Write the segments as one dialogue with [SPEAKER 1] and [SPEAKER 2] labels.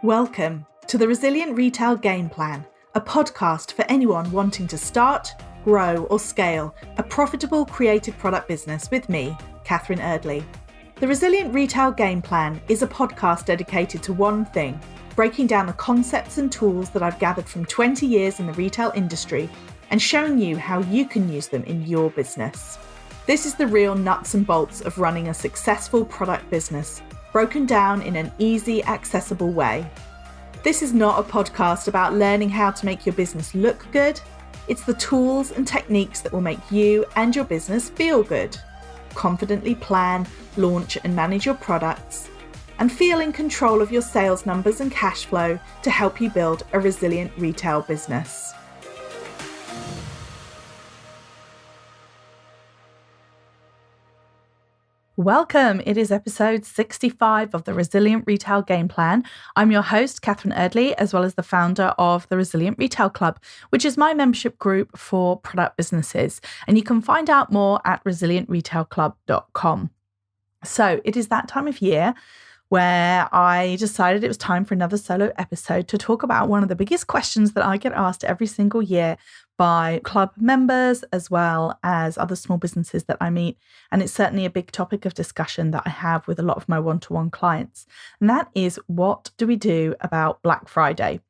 [SPEAKER 1] Welcome to the Resilient Retail Game Plan, a podcast for anyone wanting to start, grow or scale a profitable creative product business with me, Catherine Erdley. The Resilient Retail Game Plan is a podcast dedicated to one thing, breaking down the concepts and tools that I've gathered from 20 years in the retail industry and showing you how you can use them in your business. This is the real nuts and bolts of running a successful product business, broken down in an easy, accessible way. This is not a podcast about learning how to make your business look good. It's the tools and techniques that will make you and your business feel good. Confidently plan, launch and manage your products, and feel in control of your sales numbers and cash flow to help you build a resilient retail business. Welcome. It is episode 65 of the Resilient Retail Game Plan. I'm your host, Catherine Erdley, as well as the founder of the Resilient Retail Club, which is my membership group for product businesses. And you can find out more at resilientretailclub.com. So it is that time of year where I decided it was time for another solo episode to talk about one of the biggest questions that I get asked every single year by club members as well as other small businesses that I meet. And it's certainly a big topic of discussion that I have with a lot of my one-to-one clients. And that is, what do we do about Black Friday?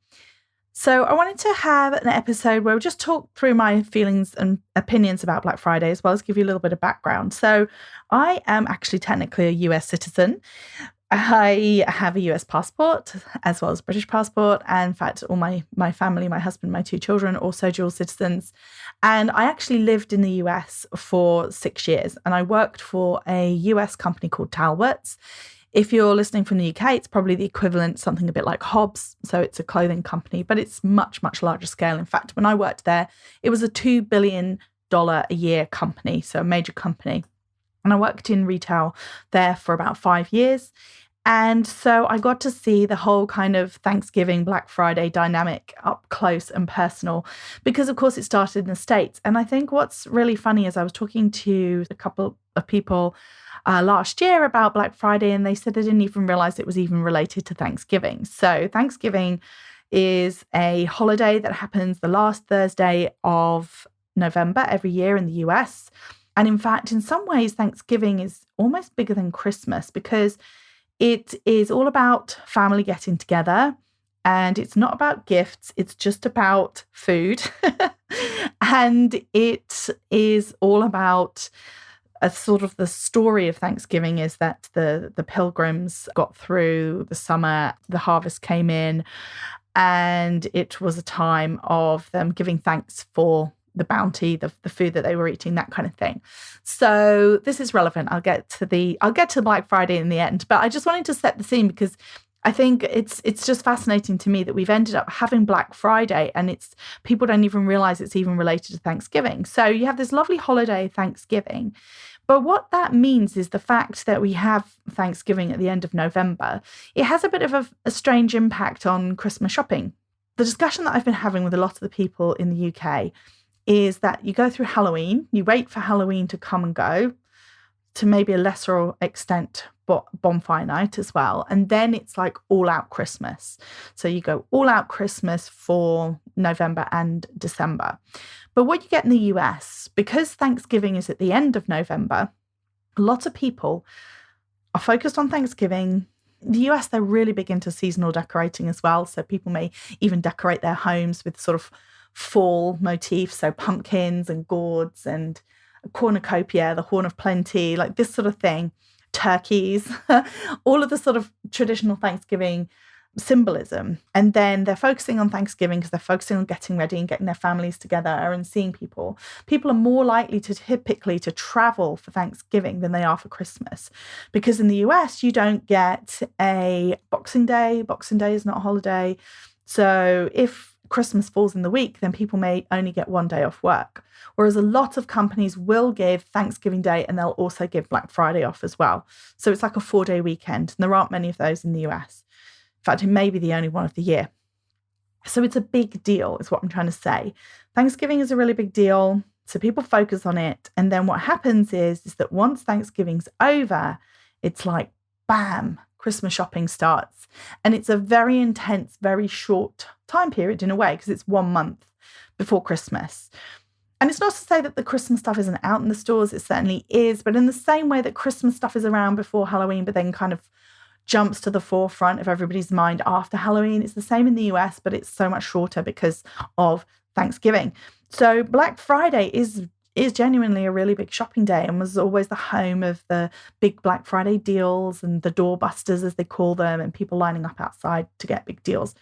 [SPEAKER 1] So I wanted to have an episode where we just talk through my feelings and opinions about Black Friday, as well as give you a little bit of background. So I am actually technically a US citizen. I have a US passport as well as a British passport. And in fact, all my family, my husband, my 2 children, also dual citizens. And I actually lived in the US for 6 years and I worked for a US company called Talbots. If you're listening from the UK, it's probably the equivalent, something a bit like Hobbs. So it's a clothing company, but it's much, much larger scale. In fact, when I worked there, it was a $2 billion a year company, so a major company. And I worked in retail there for about 5 years. And so I got to see the whole kind of Thanksgiving, Black Friday dynamic up close and personal, because of course it started in the States. And I think what's really funny is I was talking to a couple of people last year about Black Friday, and they said they didn't even realize it was even related to Thanksgiving. So Thanksgiving is a holiday that happens the last Thursday of November every year in the US. And in fact, in some ways, Thanksgiving is almost bigger than Christmas because it is all about family getting together, and it's not about gifts. It's just about food. And it is all about a sort of the story of Thanksgiving is that the pilgrims got through the summer, the harvest came in, and it was a time of them giving thanks for the bounty, the food that they were eating, that kind of thing. So this is relevant. I'll get to Black Friday in the end, but I just wanted to set the scene because I think it's just fascinating to me that we've ended up having Black Friday and people don't even realize it's even related to Thanksgiving. So you have this lovely holiday, Thanksgiving. But what that means is the fact that we have Thanksgiving at the end of November, it has a bit of a strange impact on Christmas shopping. The discussion that I've been having with a lot of the people in the UK is that you go through Halloween, you wait for Halloween to come and go, to maybe a lesser extent, but bonfire night as well. And then it's like all out Christmas. So you go all out Christmas for November and December. But what you get in the US, because Thanksgiving is at the end of November, a lot of people are focused on Thanksgiving. In the US, they're really big into seasonal decorating as well. So people may even decorate their homes with sort of fall motifs, so pumpkins and gourds and a cornucopia, the horn of plenty, like this sort of thing, turkeys, all of the sort of traditional Thanksgiving symbolism. And then they're focusing on Thanksgiving because they're focusing on getting ready and getting their families together and seeing people. People are more likely to typically to travel for Thanksgiving than they are for Christmas, because in the US, you don't get a Boxing Day. Boxing Day is not a holiday. So if Christmas falls in the week, then people may only get one day off work. Whereas a lot of companies will give Thanksgiving Day and they'll also give Black Friday off as well. So it's like a 4-day weekend. And there aren't many of those in the US. In fact, it may be the only one of the year. So it's a big deal, is what I'm trying to say. Thanksgiving is a really big deal. So people focus on it. And then what happens is that once Thanksgiving's over, it's like, bam, Christmas shopping starts. And it's a very intense, very short time period in a way, because it's 1 month before Christmas. And it's not to say that the Christmas stuff isn't out in the stores. It certainly is. But in the same way that Christmas stuff is around before Halloween, but then kind of jumps to the forefront of everybody's mind after Halloween, it's the same in the US, but it's so much shorter because of Thanksgiving. So Black Friday is genuinely a really big shopping day and was always the home of the big Black Friday deals and the doorbusters, as they call them, and people lining up outside to get big deals.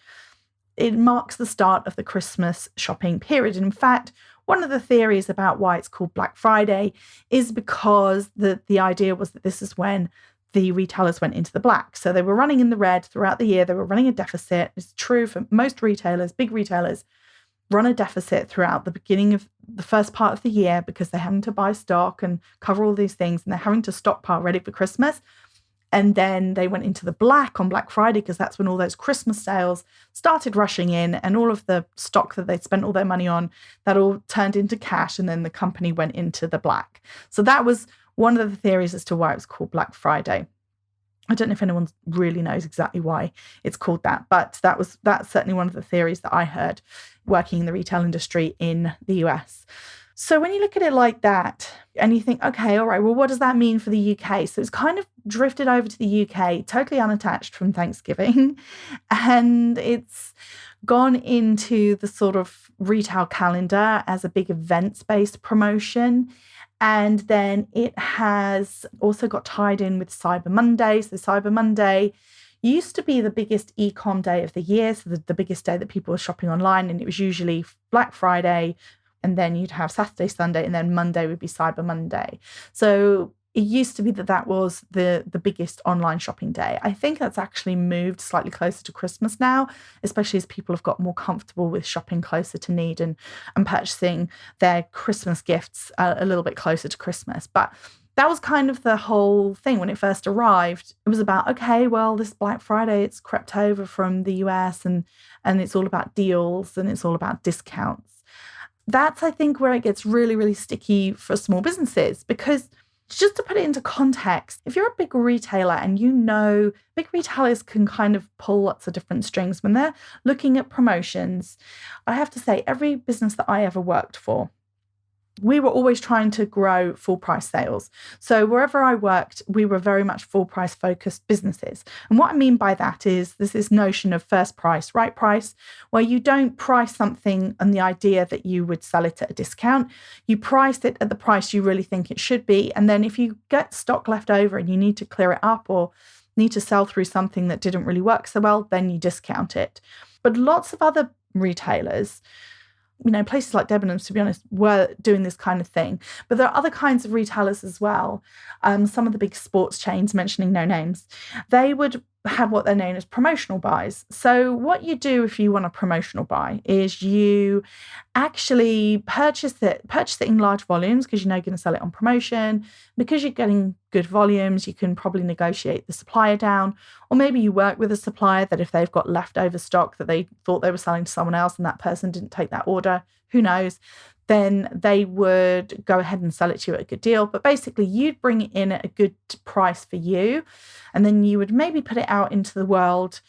[SPEAKER 1] It marks the start of the Christmas shopping period. And in fact, one of the theories about why it's called Black Friday is because the idea was that this is when the retailers went into the black. So they were running in the red throughout the year. They were running a deficit. It's true for most retailers, big retailers run a deficit throughout the beginning of the first part of the year because they're having to buy stock and cover all these things, and they're having to stockpile ready for Christmas. And then they went into the black on Black Friday because that's when all those Christmas sales started rushing in, and all of the stock that they'd spent all their money on, that all turned into cash, and then the company went into the black. So that was one of the theories as to why it was called Black Friday. I don't know if anyone really knows exactly why it's called that, but that's certainly one of the theories that I heard working in the retail industry in the US. So when you look at it like that and you think, okay, all right, well, what does that mean for the UK? So it's kind of drifted over to the UK, totally unattached from Thanksgiving, and it's gone into the sort of retail calendar as a big events-based promotion. And then it has also got tied in with Cyber Monday. So Cyber Monday used to be the biggest e-com day of the year, so the biggest day that people were shopping online, and it was usually Black Friday, and then you'd have Saturday, Sunday, and then Monday would be Cyber Monday. So it used to be that was the biggest online shopping day. I think that's actually moved slightly closer to Christmas now, especially as people have got more comfortable with shopping closer to need and purchasing their Christmas gifts a little bit closer to Christmas. But that was kind of the whole thing when it first arrived. It was about, okay, well, this Black Friday, it's crept over from the US and it's all about deals and it's all about discounts. That's, I think, where it gets really, really sticky for small businesses, because just to put it into context, if you're a big retailer and you know big retailers can kind of pull lots of different strings when they're looking at promotions. I have to say, every business that I ever worked for, we were always trying to grow full price sales. So wherever I worked, we were very much full price focused businesses. And what I mean by that is there's this notion of first price, right price, where you don't price something on the idea that you would sell it at a discount. You price it at the price you really think it should be. And then if you get stock left over and you need to clear it up or need to sell through something that didn't really work so well, then you discount it. But lots of other retailers, places like Debenhams, to be honest, were doing this kind of thing. But there are other kinds of retailers as well. Some of the big sports chains, mentioning no names, they would have what they're known as promotional buys. So what you do if you want a promotional buy is you actually purchase it in large volumes because you know you're going to sell it on promotion. Because you're getting good volumes, you can probably negotiate the supplier down. Or maybe you work with a supplier that if they've got leftover stock that they thought they were selling to someone else and that person didn't take that order, who knows, then they would go ahead and sell it to you at a good deal. But basically, you'd bring it in at a good price for you, and then you would maybe put it out into the world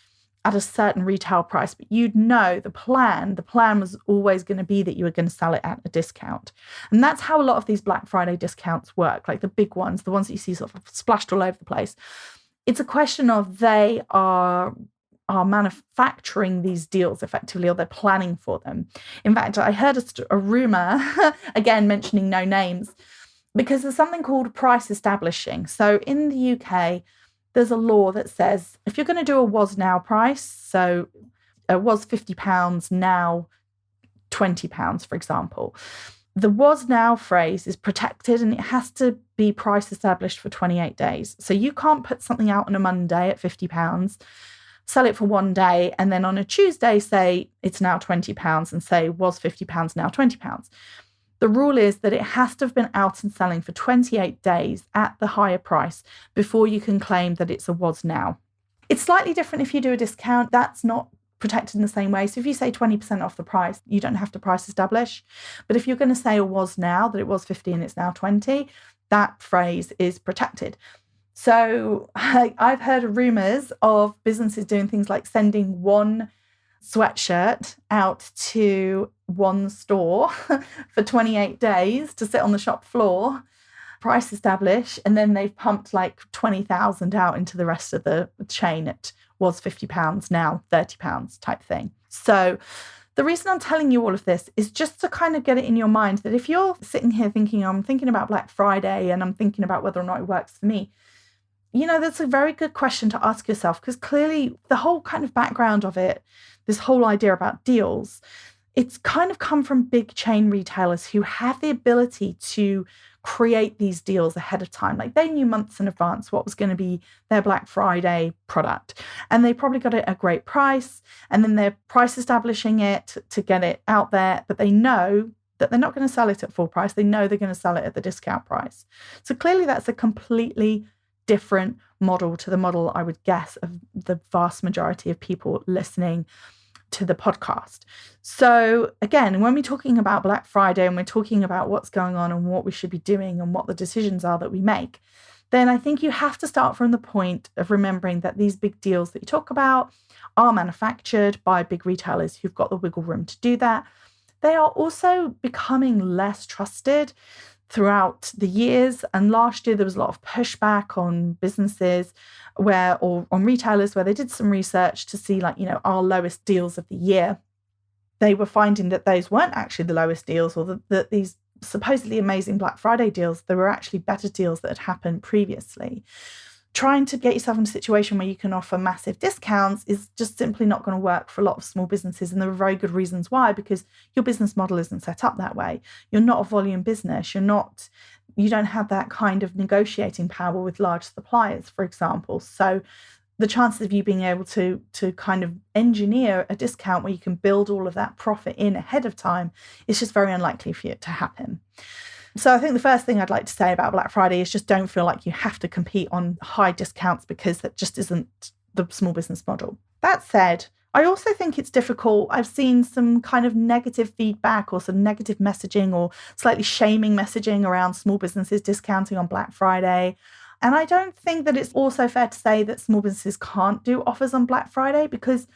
[SPEAKER 1] at a certain retail price. But you'd know the plan was always going to be that you were going to sell it at a discount. And that's how a lot of these Black Friday discounts work, like the big ones, the ones that you see sort of splashed all over the place. It's a question of they are manufacturing these deals effectively, or they're planning for them. In fact, I heard a rumor, again, mentioning no names, because there's something called price establishing. So in the UK, there's a law that says if you're going to do a was now price, so it was £50, now £20, for example, the was now phrase is protected and it has to be price established for 28 days. So you can't put something out on a Monday at £50, sell it for one day, and then on a Tuesday say it's now £20 and say was £50, now £20. The rule is that it has to have been out and selling for 28 days at the higher price before you can claim that it's a was now. It's slightly different if you do a discount. That's not protected in the same way. So if you say 20% off the price, you don't have to price establish. But if you're going to say a was now, that it was 50 and it's now 20, that phrase is protected. So I've heard of rumors of businesses doing things like sending one sweatshirt out to one store for 28 days to sit on the shop floor, price established, and then they've pumped like 20,000 out into the rest of the chain. It was £50, now £30 type thing. So the reason I'm telling you all of this is just to kind of get it in your mind that if you're sitting here thinking, I'm thinking about Black Friday and I'm thinking about whether or not it works for me, that's a very good question to ask yourself, because clearly the whole kind of background of it, this whole idea about deals, it's kind of come from big chain retailers who have the ability to create these deals ahead of time. Like they knew months in advance what was going to be their Black Friday product. And they probably got it at a great price. And then they're price establishing it to get it out there. But they know that they're not going to sell it at full price. They know they're going to sell it at the discount price. So clearly that's a completely different model to the model, I would guess, of the vast majority of people listening to the podcast. So again, when we're talking about Black Friday and we're talking about what's going on and what we should be doing and what the decisions are that we make, then I think you have to start from the point of remembering that these big deals that you talk about are manufactured by big retailers who've got the wiggle room to do that. They are also becoming less trusted throughout the years. And last year, there was a lot of pushback on businesses or on retailers where they did some research to see our lowest deals of the year. They were finding that those weren't actually the lowest deals, or that these supposedly amazing Black Friday deals, there were actually better deals that had happened previously. Trying to get yourself in a situation where you can offer massive discounts is just simply not going to work for a lot of small businesses. And there are very good reasons why, because your business model isn't set up that way. You're not a volume business. You don't have that kind of negotiating power with large suppliers, for example. So the chances of you being able to kind of engineer a discount where you can build all of that profit in ahead of time is just very unlikely for it to happen. So I think the first thing I'd like to say about Black Friday is just don't feel like you have to compete on high discounts, because that just isn't the small business model. That said, I also think it's difficult. I've seen some kind of negative feedback or some negative messaging or slightly shaming messaging around small businesses discounting on Black Friday. And I don't think that it's also fair to say that small businesses can't do offers on Black Friday, because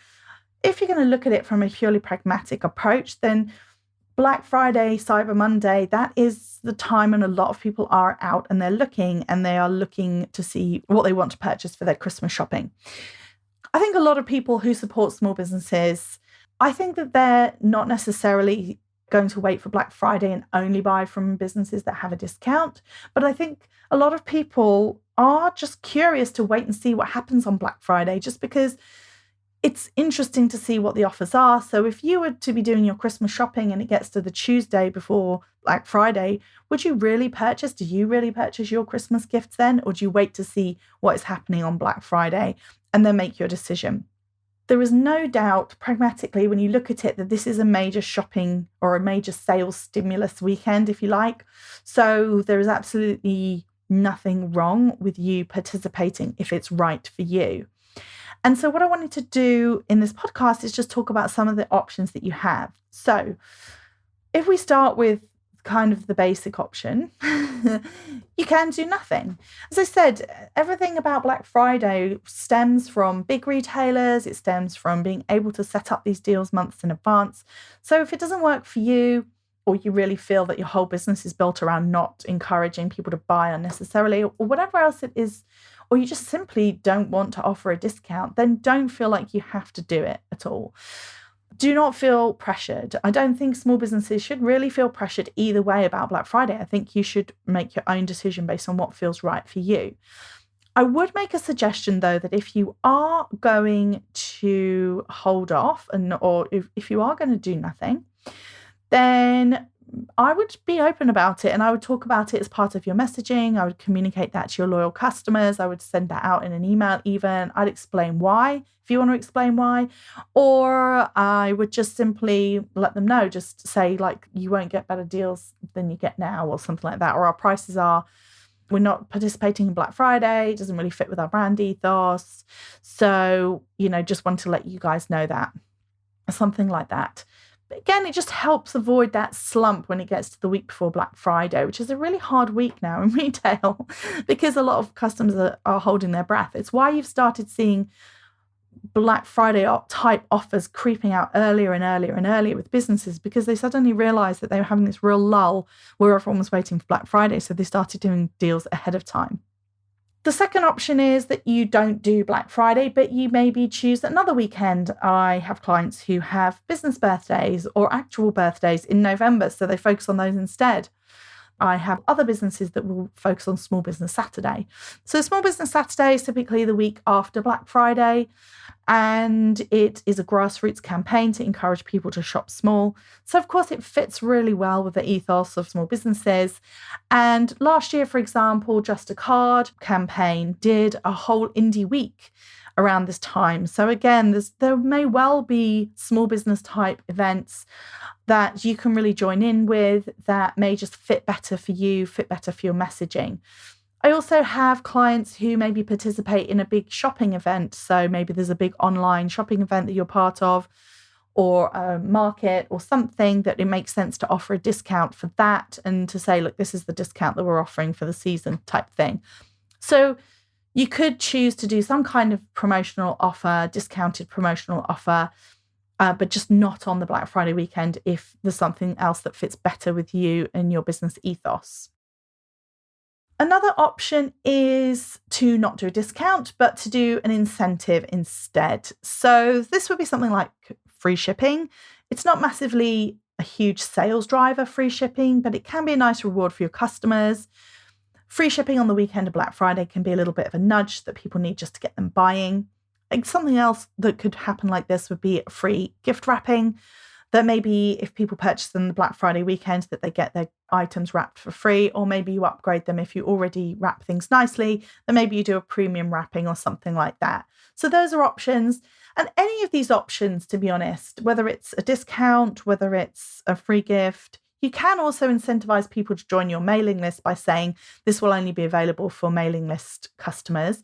[SPEAKER 1] if you're going to look at it from a purely pragmatic approach, then Black Friday, Cyber Monday, that is the time when a lot of people are out and they're looking to see what they want to purchase for their Christmas shopping. I think a lot of people who support small businesses, I think that they're not necessarily going to wait for Black Friday and only buy from businesses that have a discount. But I think a lot of people are just curious to wait and see what happens on Black Friday, just because it's interesting to see what the offers are. So if you were to be doing your Christmas shopping and it gets to the Tuesday before Black Friday, would you really purchase? Do you really purchase your Christmas gifts then? Or do you wait to see what is happening on Black Friday and then make your decision? There is no doubt, pragmatically, when you look at it, that this is a major shopping or a major sales stimulus weekend, if you like. So there is absolutely nothing wrong with you participating if it's right for you. And so what I wanted to do in this podcast is just talk about some of the options that you have. So if we start with kind of the basic option, you can do nothing. As I said, everything about Black Friday stems from big retailers. It stems from being able to set up these deals months in advance. So if it doesn't work for you, or you really feel that your whole business is built around not encouraging people to buy unnecessarily, or whatever else it is, or you just simply don't want to offer a discount, then don't feel like you have to do it at all. Do not feel pressured. I don't think small businesses should really feel pressured either way about Black Friday. I think you should make your own decision based on what feels right for you. I would make a suggestion, though, that if you are going to hold off or if you are going to do nothing, then I would be open about it, and I would talk about it as part of your messaging. I would communicate that to your loyal customers. I would send that out in an email even. I'd explain why, if you want to explain why. Or I would just simply let them know, just say, like, you won't get better deals than you get now, or something like that. Or our prices we're not participating in Black Friday. It doesn't really fit with our brand ethos. So, just want to let you guys know that. Something like that. But again, it just helps avoid that slump when it gets to the week before Black Friday, which is a really hard week now in retail because a lot of customers are holding their breath. It's why you've started seeing Black Friday type offers creeping out earlier and earlier and earlier with businesses, because they suddenly realized that they were having this real lull where everyone was waiting for Black Friday. So they started doing deals ahead of time. The second option is that you don't do Black Friday, but you maybe choose another weekend. I have clients who have business birthdays or actual birthdays in November, so they focus on those instead. I have other businesses that will focus on Small Business Saturday. So Small Business Saturday is typically the week after Black Friday, and it is a grassroots campaign to encourage people to shop small. So of course it fits really well with the ethos of small businesses. And last year, for example, Just a Card campaign did a whole indie week around this time. So again, there may well be small business type events that you can really join in with that may just fit better for you, fit better for your messaging. I also have clients who maybe participate in a big shopping event. So maybe there's a big online shopping event that you're part of, or a market or something that it makes sense to offer a discount for that and to say, look, this is the discount that we're offering for the season type thing. So you could choose to do some kind of promotional offer, discounted promotional offer, but just not on the Black Friday weekend if there's something else that fits better with you and your business ethos. Another option is to not do a discount, but to do an incentive instead. So this would be something like free shipping. It's not massively a huge sales driver, free shipping, but it can be a nice reward for your customers. Free shipping on the weekend of Black Friday can be a little bit of a nudge that people need just to get them buying. Like something else that could happen like this would be free gift wrapping, that maybe if people purchase on the Black Friday weekend that they get their items wrapped for free, or maybe you upgrade them if you already wrap things nicely, then maybe you do a premium wrapping or something like that. So those are options. And any of these options, to be honest, whether it's a discount, whether it's a free gift, you can also incentivize people to join your mailing list by saying this will only be available for mailing list customers.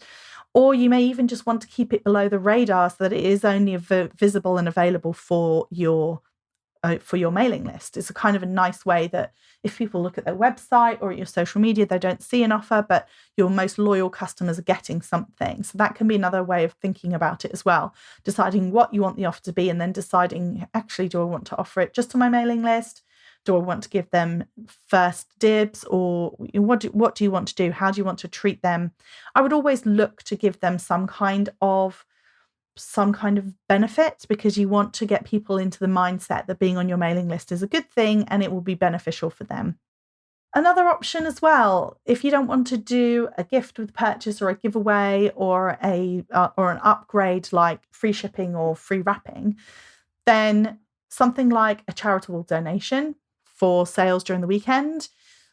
[SPEAKER 1] Or you may even just want to keep it below the radar so that it is only visible and available for your mailing list. It's a kind of a nice way that if people look at their website or at your social media, they don't see an offer, but your most loyal customers are getting something. So that can be another way of thinking about it as well, deciding what you want the offer to be and then deciding, actually, do I want to offer it just to my mailing list? Do I want to give them first dibs, or what do you want to do? How do you want to treat them? I would always look to give them some kind of benefit, because you want to get people into the mindset that being on your mailing list is a good thing and it will be beneficial for them. Another option as well, if you don't want to do a gift with purchase or a giveaway or an upgrade like free shipping or free wrapping, then something like a charitable donation for sales during the weekend.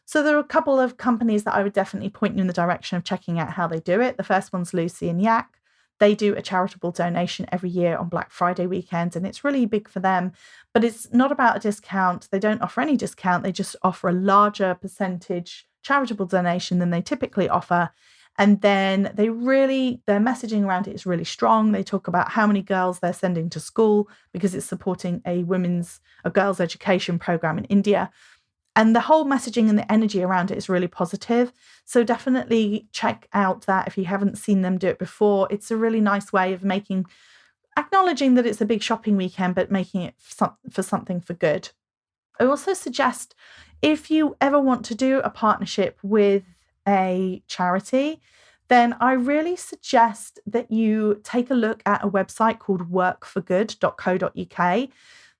[SPEAKER 1] So there are a couple of companies that I would definitely point you in the direction of checking out how they do it. The first one's Lucy and Yak. They do a charitable donation every year on Black Friday weekend, and it's really big for them. But it's not about a discount. They don't offer any discount. They just offer a larger percentage charitable donation than they typically offer. And then their messaging around it is really strong. They talk about how many girls they're sending to school because it's supporting a girls' education program in India. And the whole messaging and the energy around it is really positive. So definitely check out that if you haven't seen them do it before. It's a really nice way of acknowledging that it's a big shopping weekend, but making it for something for good. I also suggest, if you ever want to do a partnership with a charity, then I really suggest that you take a look at a website called workforgood.co.uk.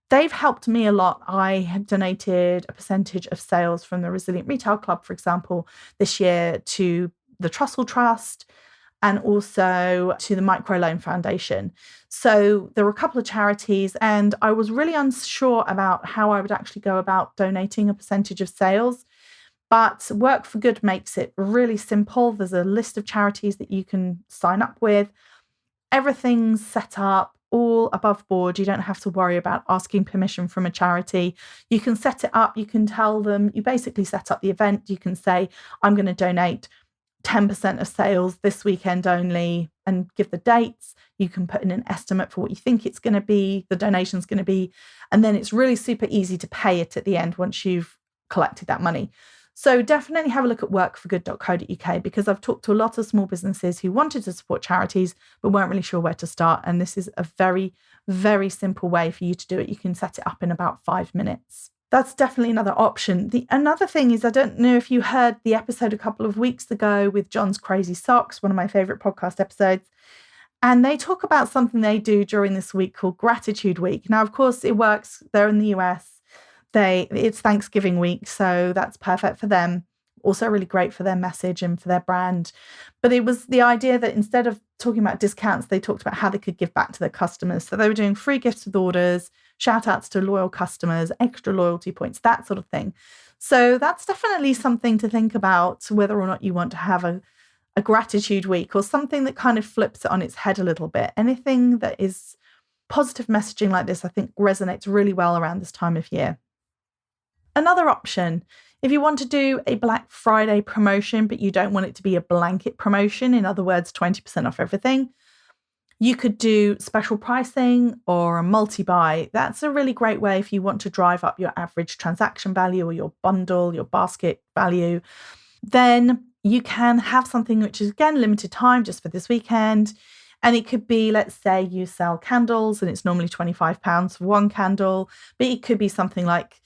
[SPEAKER 1] They've helped me a lot. I have donated a percentage of sales from the Resilient Retail Club, for example, this year to the Trussell Trust and also to the Microloan Foundation. So there were a couple of charities, and I was really unsure about how I would actually go about donating a percentage of sales. But Work for Good makes it really simple. There's a list of charities that you can sign up with. Everything's set up, all above board. You don't have to worry about asking permission from a charity. You can set it up. You can tell them, you basically set up the event. You can say, I'm going to donate 10% of sales this weekend only, and give the dates. You can put in an estimate for what you think it's going to be, the donation's going to be, and then it's really super easy to pay it at the end once you've collected that money. So definitely have a look at workforgood.co.uk, because I've talked to a lot of small businesses who wanted to support charities but weren't really sure where to start. And this is a very, very simple way for you to do it. You can set it up in about 5 minutes. That's definitely another option. Another thing is, I don't know if you heard the episode a couple of weeks ago with John's Crazy Socks, one of my favorite podcast episodes. And they talk about something they do during this week called Gratitude Week. Now, of course, it works. They're in the US. It's Thanksgiving week, so that's perfect for them. Also really great for their message and for their brand. But it was the idea that instead of talking about discounts, they talked about how they could give back to their customers. So they were doing free gifts with orders, shout outs to loyal customers, extra loyalty points, that sort of thing. So that's definitely something to think about, whether or not you want to have a gratitude week or something that kind of flips it on its head a little bit. Anything that is positive messaging like this, I think, resonates really well around this time of year. Another option, if you want to do a Black Friday promotion, but you don't want it to be a blanket promotion, in other words, 20% off everything, you could do special pricing or a multi-buy. That's a really great way if you want to drive up your average transaction value or your bundle, your basket value. Then you can have something which is, again, limited time just for this weekend. And it could be, let's say you sell candles and it's normally £25 for one candle, but it could be something like,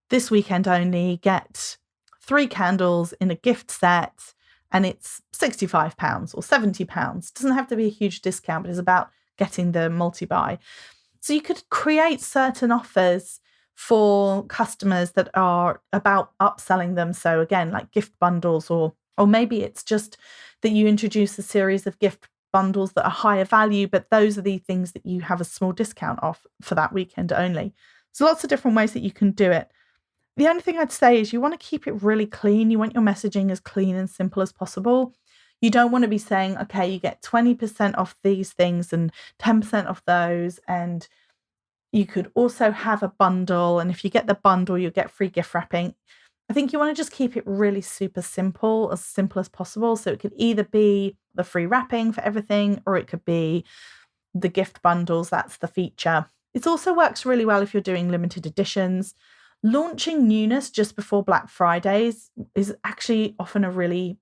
[SPEAKER 1] this weekend only, get 3 candles in a gift set and it's £65 or £70. It doesn't have to be a huge discount, but it's about getting the multi-buy. So you could create certain offers for customers that are about upselling them. So again, like gift bundles, or maybe it's just that you introduce a series of gift bundles that are higher value, but those are the things that you have a small discount off for that weekend only. So lots of different ways that you can do it. The only thing I'd say is you want to keep it really clean. You want your messaging as clean and simple as possible. You don't want to be saying, okay, you get 20% off these things and 10% off those. And you could also have a bundle. And if you get the bundle, you'll get free gift wrapping. I think you want to just keep it really super simple as possible. So it could either be the free wrapping for everything, or it could be the gift bundles. That's the feature. It also works really well if you're doing limited editions. Launching newness just before Black Fridays is actually often a really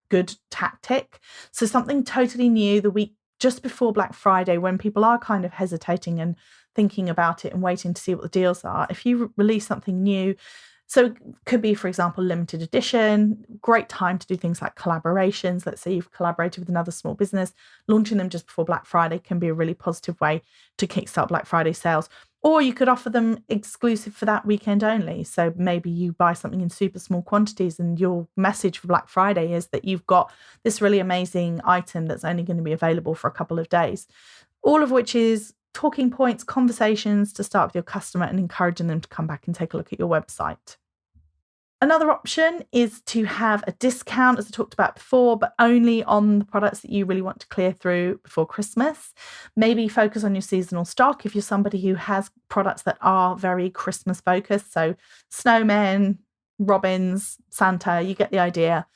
[SPEAKER 1] good tactic. So something totally new the week just before Black Friday, when people are kind of hesitating and thinking about it and waiting to see what the deals are. If you release something new, so it could be, for example, limited edition, great time to do things like collaborations. Let's say you've collaborated with another small business, launching them just before Black Friday can be a really positive way to kickstart Black Friday sales. Or you could offer them exclusive for that weekend only. So maybe you buy something in super small quantities and your message for Black Friday is that you've got this really amazing item that's only going to be available for a couple of days. All of which is talking points, conversations to start with your customer and encouraging them to come back and take a look at your website. Another option is to have a discount, as I talked about before, but only on the products that you really want to clear through before Christmas. Maybe focus on your seasonal stock if you're somebody who has products that are very Christmas focused. So snowmen, robins, Santa, you get the idea.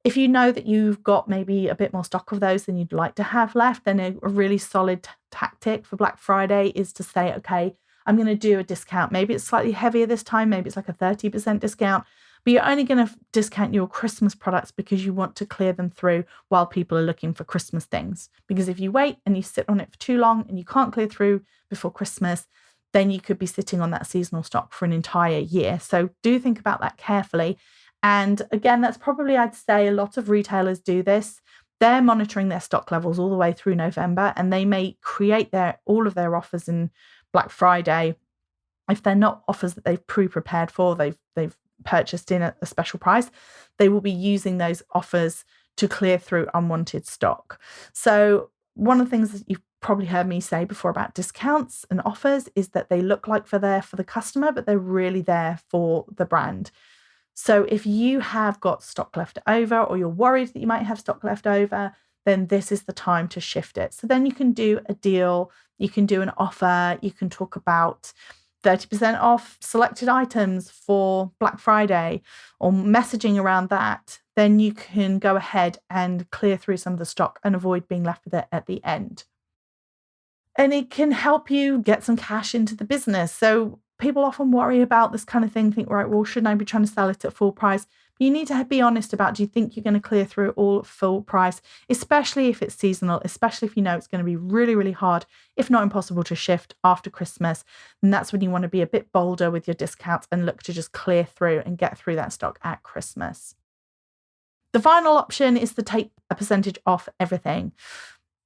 [SPEAKER 1] If you know that you've got maybe a bit more stock of those than you'd like to have left, then a really solid tactic for Black Friday is to say, okay, I'm going to do a discount. Maybe it's slightly heavier this time. Maybe it's like a 30% discount, but you're only going to discount your Christmas products because you want to clear them through while people are looking for Christmas things. Because if you wait and you sit on it for too long and you can't clear through before Christmas, then you could be sitting on that seasonal stock for an entire year. So do think about that carefully. And again, that's probably, I'd say, a lot of retailers do this. They're monitoring their stock levels all the way through November, and they may create all of their offers in Black Friday. If they're not offers that they've pre-prepared for, they've purchased in a special price, they will be using those offers to clear through unwanted stock. So one of the things that you've probably heard me say before about discounts and offers is that they look like they're there for the customer, but they're really there for the brand. So if you have got stock left over, or you're worried that you might have stock left over, then this is the time to shift it. So then you can do a deal, you can do an offer, you can talk about 30% off selected items for Black Friday or messaging around that, then you can go ahead and clear through some of the stock and avoid being left with it at the end. And it can help you get some cash into the business. So people often worry about this kind of thing, think, right, well, shouldn't I be trying to sell it at full price? But you need to be honest about, do you think you're going to clear through it all at full price, especially if it's seasonal, especially if you know it's going to be really, really hard, if not impossible to shift after Christmas. And that's when you want to be a bit bolder with your discounts and look to just clear through and get through that stock at Christmas. The final option is to take a percentage off everything.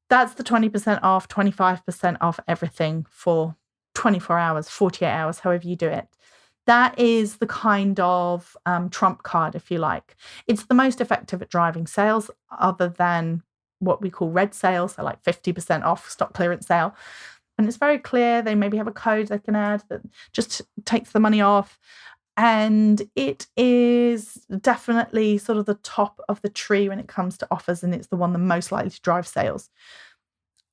[SPEAKER 1] That's the 20% off, 25% off everything for 24 hours, 48 hours, however you do it. That is the kind of trump card, if you like. It's the most effective at driving sales other than what we call red sales, so like 50% off stock clearance sale. And it's very clear. They maybe have a code they can add that just takes the money off. And it is definitely sort of the top of the tree when it comes to offers, and it's the one the most likely to drive sales.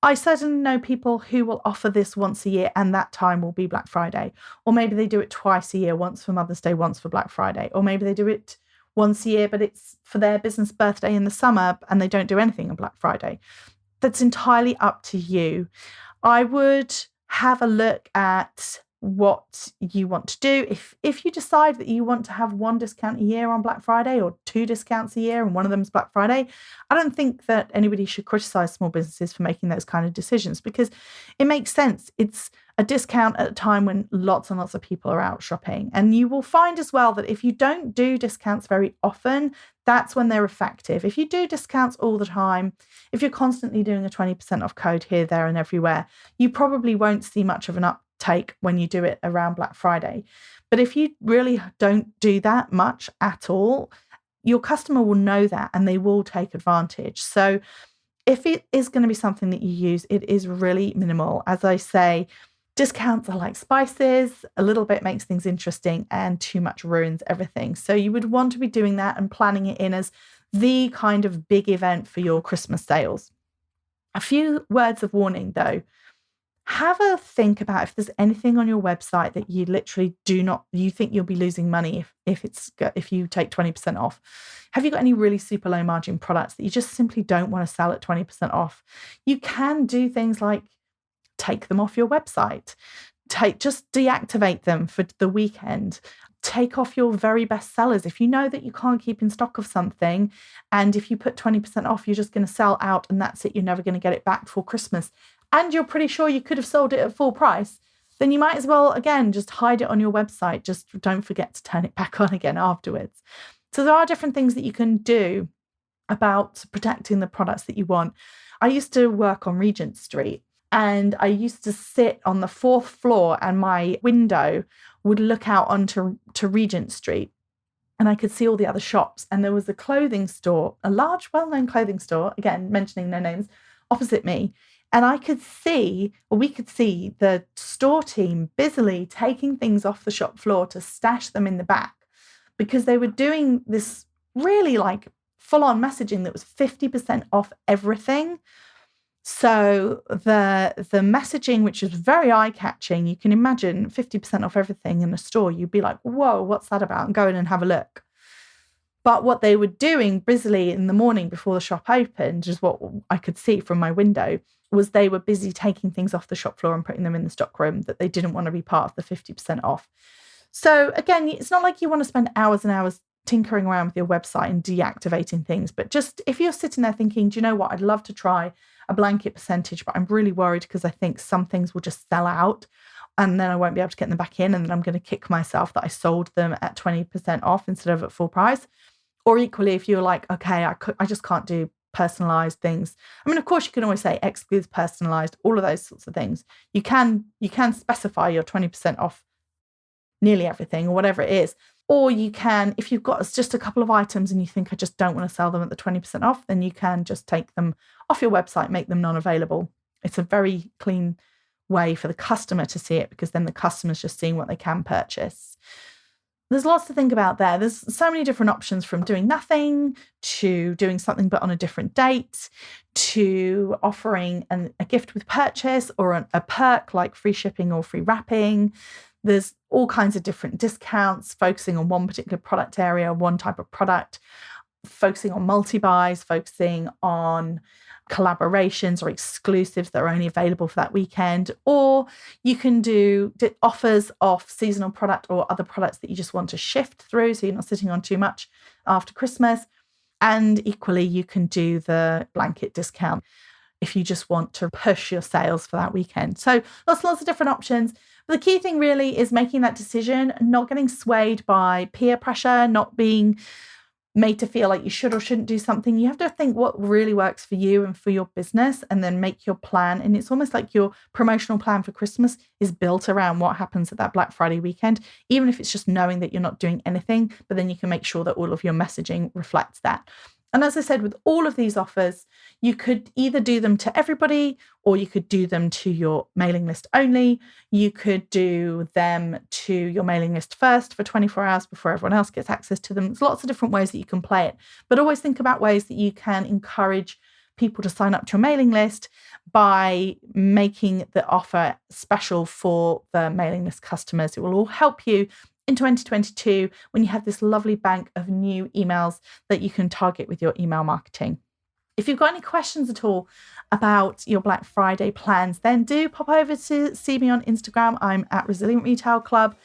[SPEAKER 1] I certainly know people who will offer this once a year, and that time will be Black Friday. Or maybe they do it twice a year, once for Mother's Day, once for Black Friday. Or maybe they do it once a year, but it's for their business birthday in the summer and they don't do anything on Black Friday. That's entirely up to you. I would have a look at what you want to do. If you decide that you want to have one discount a year on Black Friday or two discounts a year and one of them is Black Friday, I don't think that anybody should criticize small businesses for making those kind of decisions, because it makes sense. It's a discount at a time when lots and lots of people are out shopping. And you will find as well that if you don't do discounts very often, that's when they're effective. If you do discounts all the time, if you're constantly doing a 20% off code here, there, and everywhere, you probably won't see much of an uptake when you do it around Black Friday. But if you really don't do that much at all, your customer will know that and they will take advantage. So if it is going to be something that you use, it is really minimal. As I say, discounts are like spices. A little bit makes things interesting and too much ruins everything. So you would want to be doing that and planning it in as the kind of big event for your Christmas sales. A few words of warning though. Have a think about if there's anything on your website that you literally you think you'll be losing money if you take 20% off. Have you got any really super low margin products that you just simply don't want to sell at 20% off? You can do things like take them off your website. Just deactivate them for the weekend. Take off your very best sellers. If you know that you can't keep in stock of something, and if you put 20% off, you're just going to sell out and that's it. You're never going to get it back before Christmas. And you're pretty sure you could have sold it at full price, then you might as well, again, just hide it on your website. Just don't forget to turn it back on again afterwards. So there are different things that you can do about protecting the products that you want. I used to work on Regent Street, and I used to sit on the 4th floor, and my window would look out onto Regent Street, and I could see all the other shops. And there was a clothing store, a large, well-known clothing store, again, mentioning no names, opposite me. And we could see the store team busily taking things off the shop floor to stash them in the back, because they were doing this really like full-on messaging that was 50% off everything. So the messaging, which is very eye-catching, you can imagine 50% off everything in a store. You'd be like, whoa, what's that about? And go in and have a look. But what they were doing busily in the morning before the shop opened, is what I could see from my window, was they were busy taking things off the shop floor and putting them in the stock room that they didn't want to be part of the 50% off. So again, it's not like you want to spend hours and hours tinkering around with your website and deactivating things, but just if you're sitting there thinking, do you know what, I'd love to try a blanket percentage, but I'm really worried because I think some things will just sell out and then I won't be able to get them back in, and then I'm going to kick myself that I sold them at 20% off instead of at full price. Or equally, if you're like, okay, I just can't do personalized things. I mean, of course, you can always say excludes personalized, all of those sorts of things. You can specify your 20% off nearly everything or whatever it is. Or you can, if you've got just a couple of items and you think I just don't want to sell them at the 20% off, then you can just take them off your website, make them non-available. It's a very clean way for the customer to see it, because then the customer's just seeing what they can purchase. There's lots to think about there. There's so many different options, from doing nothing to doing something but on a different date, to offering a gift with purchase or a perk like free shipping or free wrapping. There's all kinds of different discounts, focusing on one particular product area, one type of product, focusing on multi-buys, focusing on collaborations or exclusives that are only available for that weekend. Or you can do offers off seasonal product or other products that you just want to shift through, so you're not sitting on too much after Christmas. And equally, you can do the blanket discount if you just want to push your sales for that weekend. So lots of different options. But the key thing really is making that decision, not getting swayed by peer pressure, not being made to feel like you should or shouldn't do something. You have to think what really works for you and for your business, and then make your plan. And it's almost like your promotional plan for Christmas is built around what happens at that Black Friday weekend, even if it's just knowing that you're not doing anything, but then you can make sure that all of your messaging reflects that. And as I said, with all of these offers, you could either do them to everybody, or you could do them to your mailing list only. You could do them to your mailing list first for 24 hours before everyone else gets access to them. There's lots of different ways that you can play it, but always think about ways that you can encourage people to sign up to your mailing list by making the offer special for the mailing list customers. It will all help you in 2022 when you have this lovely bank of new emails that you can target with your email marketing. If you've got any questions at all about your Black Friday plans, then do pop over to see me on Instagram. I'm at Resilient Retail Club,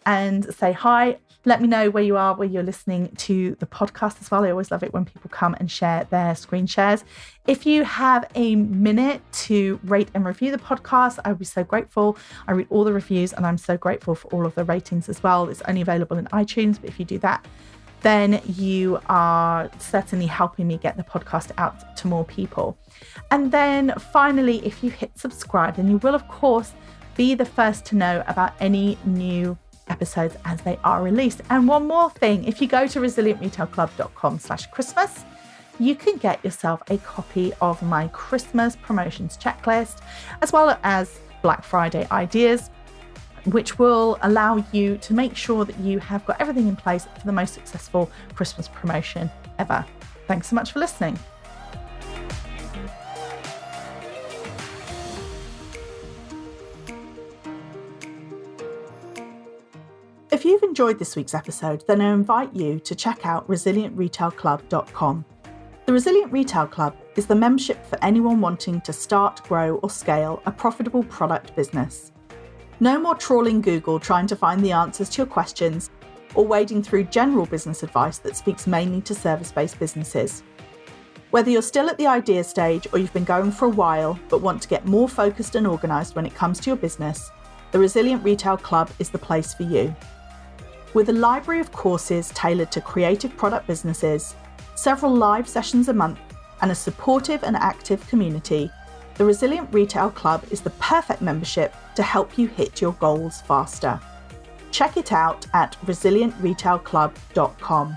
[SPEAKER 1] and say hi. Let me know where you are, where you're listening to the podcast as well. I always love it when people come and share their screen shares. If you have a minute to rate and review the podcast, I would be so grateful. I read all the reviews and I'm so grateful for all of the ratings as well. It's only available in iTunes, but if you do that, then you are certainly helping me get the podcast out to more people. And then finally, if you hit subscribe, then you will, of course, be the first to know about any new episodes as they are released. And one more thing, if you go to resilientretailclub.com/Christmas, you can get yourself a copy of my Christmas promotions checklist, as well as Black Friday ideas, which will allow you to make sure that you have got everything in place for the most successful Christmas promotion ever. Thanks so much for listening. If you've enjoyed this week's episode, then I invite you to check out resilientretailclub.com. The Resilient Retail Club is the membership for anyone wanting to start, grow, or scale a profitable product business. No more trawling Google trying to find the answers to your questions, or wading through general business advice that speaks mainly to service-based businesses. Whether you're still at the idea stage or you've been going for a while but want to get more focused and organised when it comes to your business, the Resilient Retail Club is the place for you. With a library of courses tailored to creative product businesses, several live sessions a month, and a supportive and active community, the Resilient Retail Club is the perfect membership to help you hit your goals faster. Check it out at resilientretailclub.com.